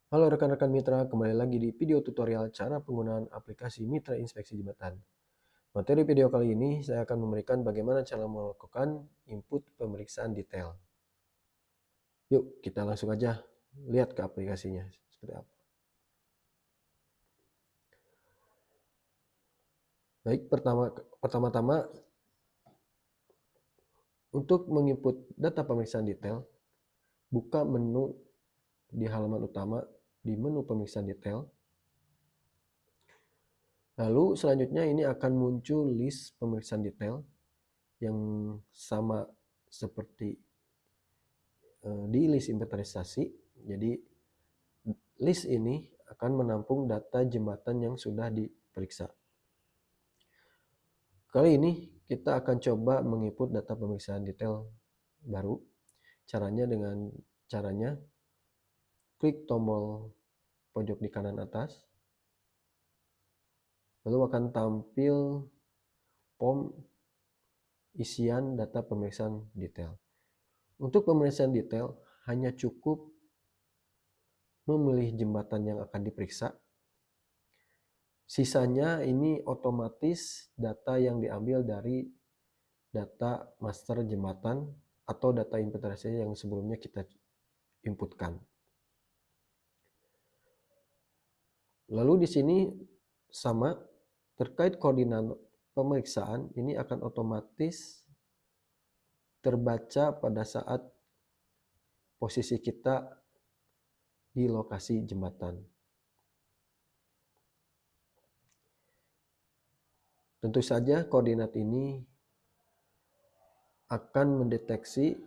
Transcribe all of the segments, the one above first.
Halo rekan-rekan mitra, kembali lagi di video tutorial cara penggunaan aplikasi Mitra Inspeksi Jembatan. Materi video kali ini saya akan memberikan bagaimana cara melakukan input pemeriksaan detail. Yuk kita langsung aja lihat ke aplikasinya seperti apa. Baik, pertama-tama untuk menginput data pemeriksaan detail, buka menu di halaman utama di menu pemeriksaan detail. Lalu selanjutnya ini akan muncul list pemeriksaan detail yang sama seperti di list inventarisasi. Jadi list ini akan menampung data jembatan yang sudah diperiksa. Kali ini kita akan coba menginput data pemeriksaan detail baru. Caranya klik tombol pojok di kanan atas. Lalu akan tampil form isian data pemeriksaan detail. Untuk pemeriksaan detail hanya cukup memilih jembatan yang akan diperiksa. Sisanya ini otomatis data yang diambil dari data master jembatan atau data inventarisasi yang sebelumnya kita inputkan. Lalu di sini sama terkait koordinat pemeriksaan ini akan otomatis terbaca pada saat posisi kita di lokasi jembatan. Tentu saja koordinat ini akan mendeteksi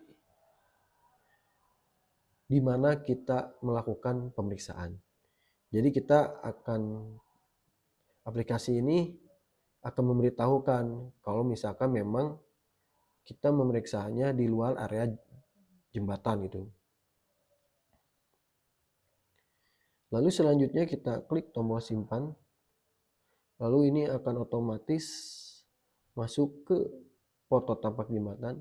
di mana kita melakukan pemeriksaan. Jadi aplikasi ini akan memberitahukan kalau misalkan memang kita memeriksanya di luar area jembatan gitu. Lalu selanjutnya kita klik tombol simpan. Lalu ini akan otomatis masuk ke foto tampak jembatan.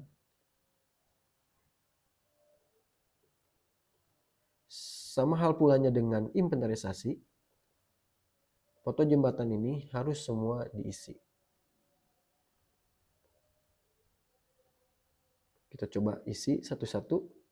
Sama hal pulanya dengan inventarisasi. Foto jembatan ini harus semua diisi. Kita coba isi satu-satu.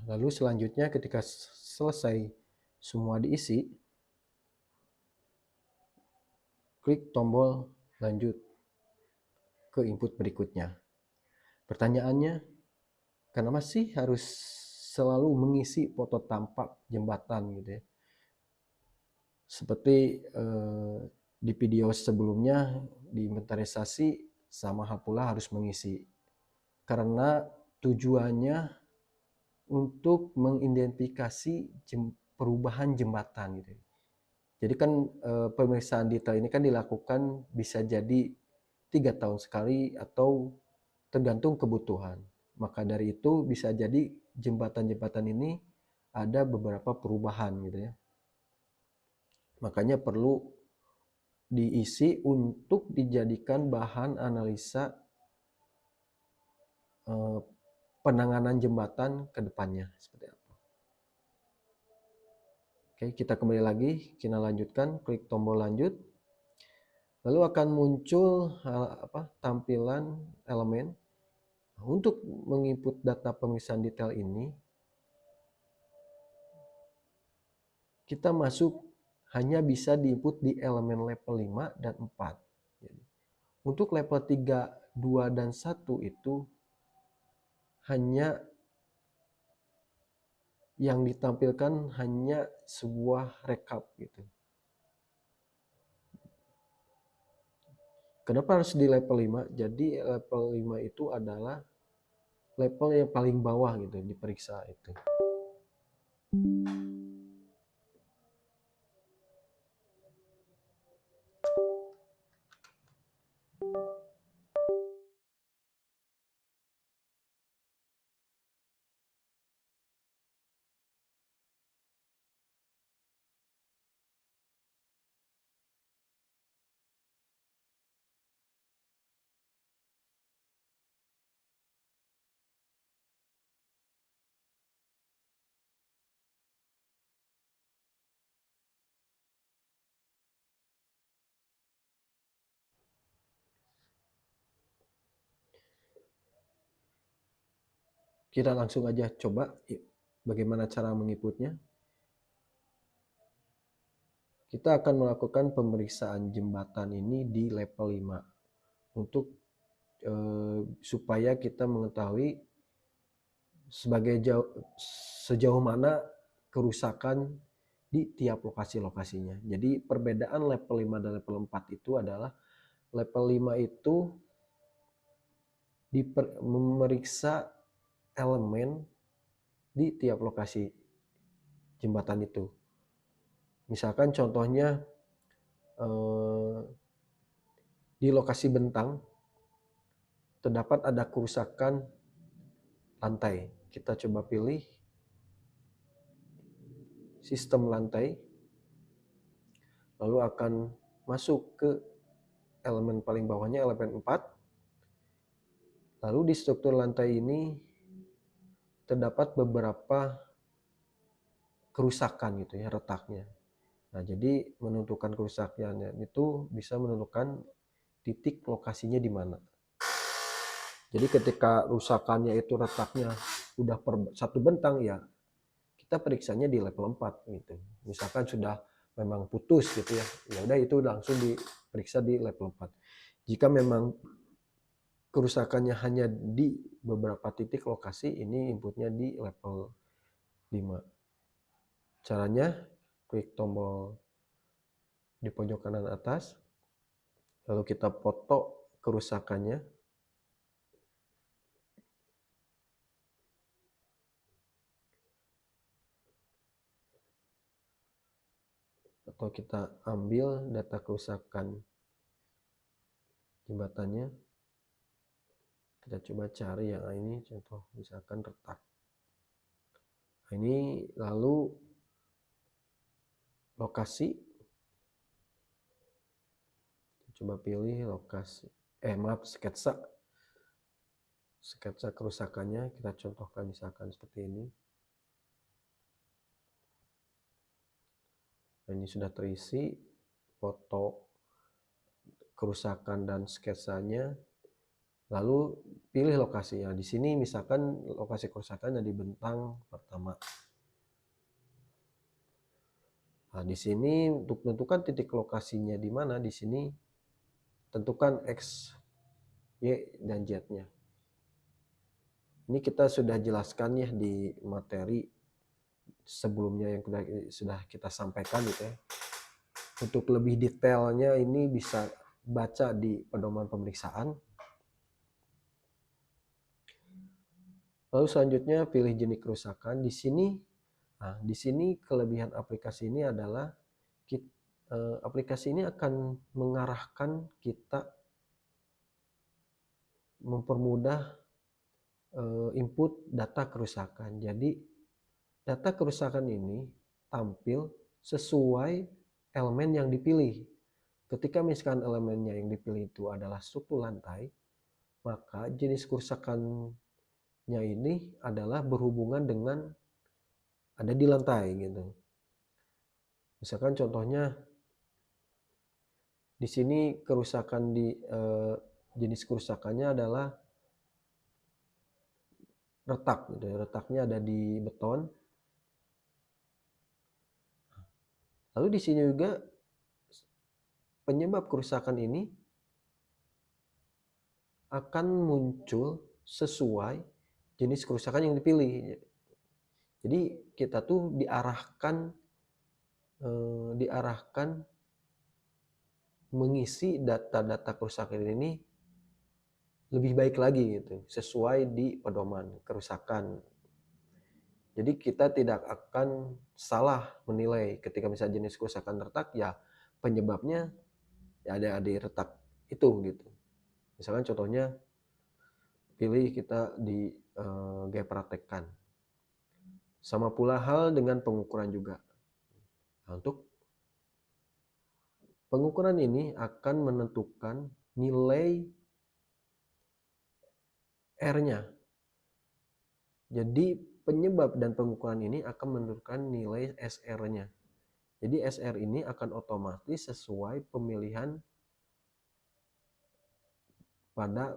Lalu selanjutnya ketika selesai semua diisi, klik tombol lanjut ke input berikutnya. Pertanyaannya, kenapa sih harus selalu mengisi foto tampak jembatan gitu ya? Seperti di video sebelumnya, di inventarisasi sama hal pula harus mengisi. Karena tujuannya untuk mengidentifikasi perubahan jembatan gitu. Jadi kan pemeriksaan detail ini kan dilakukan bisa jadi 3 tahun sekali atau tergantung kebutuhan. Maka dari itu bisa jadi jembatan-jembatan ini ada beberapa perubahan gitu ya. Makanya perlu diisi untuk dijadikan bahan analisa penanganan jembatan ke depannya seperti apa. Oke, kita kembali lagi, kita lanjutkan, klik tombol lanjut. Lalu akan muncul tampilan elemen. Untuk menginput data pemeriksaan detail ini, kita masuk hanya bisa diinput di elemen level 5 dan 4. Jadi, untuk level 3, 2, dan 1 itu hanya yang ditampilkan hanya sebuah rekap gitu. Kenapa harus di level 5? Jadi level 5 itu adalah level yang paling bawah gitu diperiksa itu. Kita langsung aja coba bagaimana cara menginputnya. Kita akan melakukan pemeriksaan jembatan ini di level 5 untuk supaya kita mengetahui sejauh mana kerusakan di tiap lokasi-lokasinya. Jadi perbedaan level 5 dan level 4 itu adalah level 5 itu memeriksa elemen di tiap lokasi jembatan itu. Misalkan contohnya di lokasi Bentang terdapat ada kerusakan lantai. Kita coba pilih sistem lantai, lalu akan masuk ke elemen paling bawahnya, elemen 4. Lalu di struktur lantai ini terdapat beberapa kerusakan gitu ya, retaknya. Nah, jadi menentukan kerusakannya itu bisa menentukan titik lokasinya di mana. Jadi ketika kerusakannya itu retaknya udah satu bentang ya, kita periksanya di level 4 gitu. Misalkan sudah memang putus gitu ya, ya udah itu langsung diperiksa di level 4. Jika memang kerusakannya hanya di beberapa titik lokasi, ini inputnya di level 5. Caranya, klik tombol di pojok kanan atas, lalu kita foto kerusakannya, atau kita ambil data kerusakan jembatannya. Kita coba cari yang ini, contoh misalkan retak. Ini lalu lokasi, coba pilih lokasi, sketsa kerusakannya, kita contohkan misalkan seperti ini. Nah, ini sudah terisi foto kerusakan dan sketsanya. Lalu pilih lokasinya. Di sini misalkan lokasi kerusakannya di bentang pertama. Nah, di sini untuk menentukan titik lokasinya di mana, di sini tentukan X, Y, dan Z-nya. Ini kita sudah jelaskan ya di materi sebelumnya yang sudah kita sampaikan gitu ya. Untuk lebih detailnya ini bisa baca di pedoman pemeriksaan. Lalu selanjutnya pilih jenis kerusakan. Di sini kelebihan aplikasi ini adalah aplikasi ini akan mengarahkan kita mempermudah input data kerusakan. Jadi data kerusakan ini tampil sesuai elemen yang dipilih. Ketika misalkan elemennya yang dipilih itu adalah struktur lantai, maka jenis kerusakannya ini adalah berhubungan dengan ada di lantai gitu. Misalkan contohnya di sini kerusakan jenis kerusakannya adalah retak gitu ya. Retaknya ada di beton. Lalu di sini juga penyebab kerusakan ini akan muncul sesuai jenis kerusakan yang dipilih. Jadi kita tuh diarahkan mengisi data-data kerusakan ini lebih baik lagi gitu, sesuai di pedoman kerusakan. Jadi kita tidak akan salah menilai ketika misalnya jenis kerusakan retak, ya penyebabnya ya ada di retak itu gitu. Misalkan contohnya pilih kita di gaya praktekkan. Sama pula hal dengan pengukuran juga. Nah, untuk pengukuran ini akan menentukan nilai R-nya. Jadi penyebab dan pengukuran ini akan menentukan nilai SR-nya. Jadi SR ini akan otomatis sesuai pemilihan pada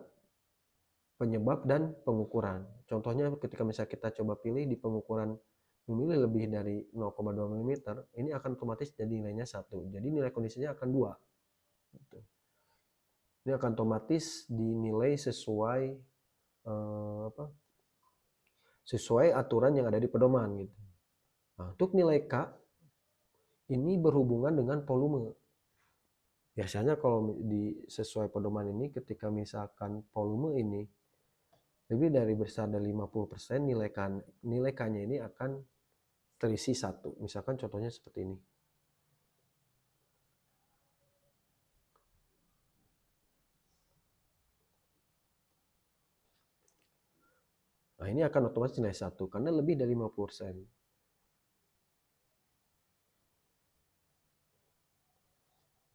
penyebab dan pengukuran. Contohnya ketika misalnya kita coba pilih di pengukuran memilih lebih dari 0,2 mm, ini akan otomatis jadi nilainya 1. Jadi nilai kondisinya akan 2. Ini akan otomatis dinilai sesuai sesuai aturan yang ada di pedoman gitu. Nah, untuk nilai K ini berhubungan dengan volume. Biasanya kalau sesuai pedoman ini ketika misalkan volume ini lebih dari besar dari 50%, nilai K-nya ini akan terisi 1. Misalkan contohnya seperti ini. Nah, ini akan otomatis nilai 1 karena lebih dari 50%.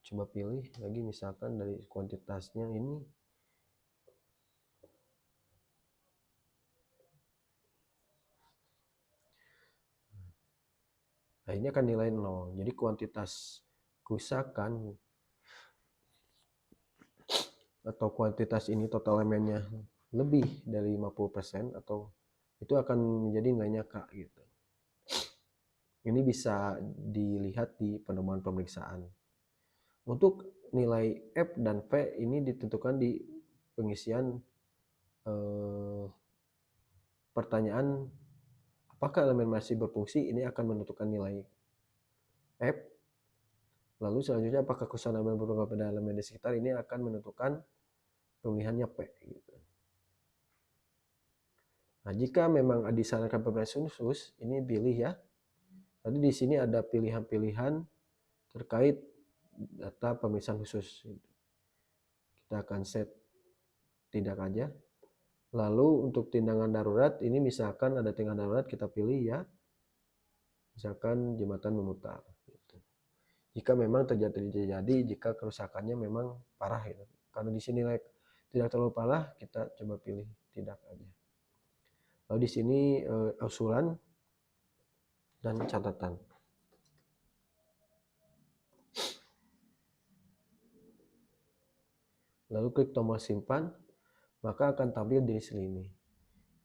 Coba pilih lagi misalkan dari kuantitasnya ini. Nah, ini akan nilai 0. Jadi kuantitas kerusakan atau kuantitas ini total elemennya lebih dari 50% atau itu akan menjadi nilainya K gitu. Ini bisa dilihat di pedoman pemeriksaan. Untuk nilai F dan V ini ditentukan di pengisian pertanyaan apakah elemen masih berfungsi, ini akan menentukan nilai F. Lalu selanjutnya apakah kerusakan elemen berhubungan pada elemen di sekitar, ini akan menentukan pemilihannya P gitu. Nah, jika memang disarankan pemeriksaan khusus, ini pilih ya. Tadi di sini ada pilihan-pilihan terkait data pemeriksaan khusus. Kita akan set tidak aja. Lalu untuk tindakan darurat, ini misalkan ada tindakan darurat kita pilih ya. Misalkan jembatan memutar. Gitu. Jika memang terjadi, jika kerusakannya memang parah gitu. Karena di sini tidak terlalu parah, kita coba pilih tidak aja. Lalu di sini usulan dan catatan. Lalu klik tombol simpan. maka akan tampil di list ini.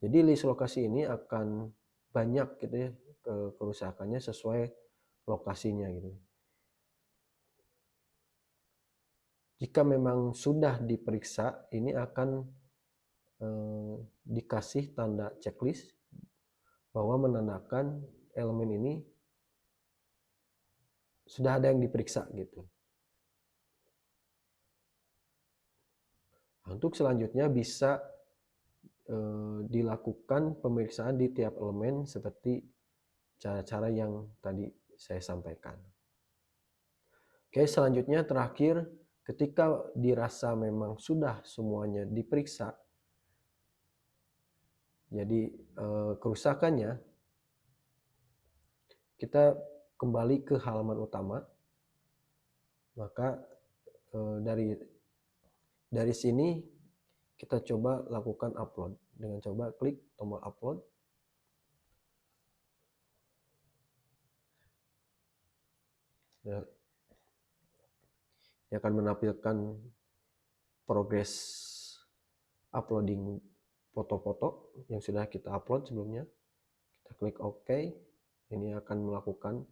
Jadi list lokasi ini akan banyak gitu ya kerusakannya sesuai lokasinya gitu. Jika memang sudah diperiksa, ini akan dikasih tanda checklist bahwa menandakan elemen ini sudah ada yang diperiksa gitu. Untuk selanjutnya bisa dilakukan pemeriksaan di tiap elemen seperti cara-cara yang tadi saya sampaikan. Oke, selanjutnya terakhir, ketika dirasa memang sudah semuanya diperiksa, jadi kerusakannya, kita kembali ke halaman utama, maka dari sini kita coba lakukan upload dengan coba klik tombol upload. Dia akan menampilkan progres uploading foto-foto yang sudah kita upload sebelumnya. Kita klik OK. Ini akan melakukan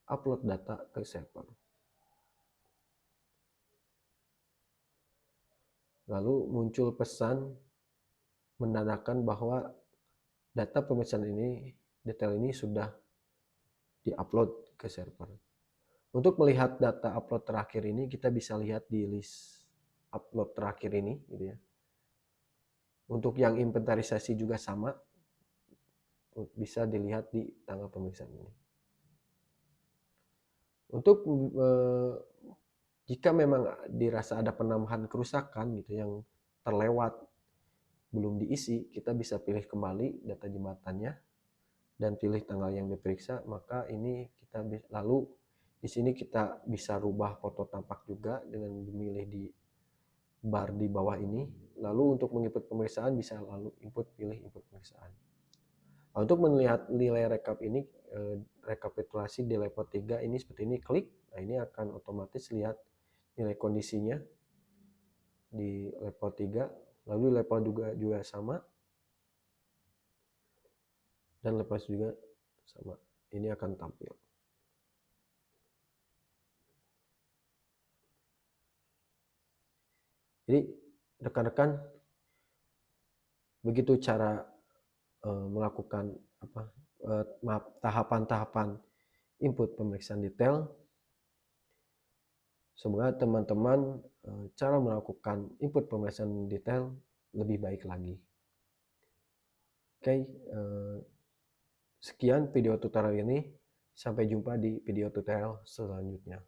upload data ke server. Lalu muncul pesan menandakan bahwa data pemeriksaan ini, detail ini sudah diupload ke server. Untuk melihat data upload terakhir ini, kita bisa lihat di list upload terakhir ini, gitu ya. Untuk yang inventarisasi juga sama, bisa dilihat di tanggal pemeriksaan ini. Untuk jika memang dirasa ada penambahan kerusakan gitu yang terlewat belum diisi, kita bisa pilih kembali data jembatannya dan pilih tanggal yang diperiksa, maka ini kita lalu di sini kita bisa rubah foto tampak juga dengan memilih di bar di bawah ini. Lalu untuk menginput pemeriksaan bisa lalu pilih input pemeriksaan. Nah, untuk melihat nilai rekap ini, rekapitulasi di level 3 ini seperti ini, klik. Nah, ini akan otomatis lihat nilai kondisinya di level 3. Lalu level juga sama. Dan level juga sama. Ini akan tampil. Jadi rekan-rekan, begitu cara melakukan tahapan-tahapan input pemeriksaan detail. Semoga teman-teman cara melakukan input pemeriksaan detail lebih baik lagi. Oke, sekian video tutorial ini. Sampai jumpa di video tutorial selanjutnya.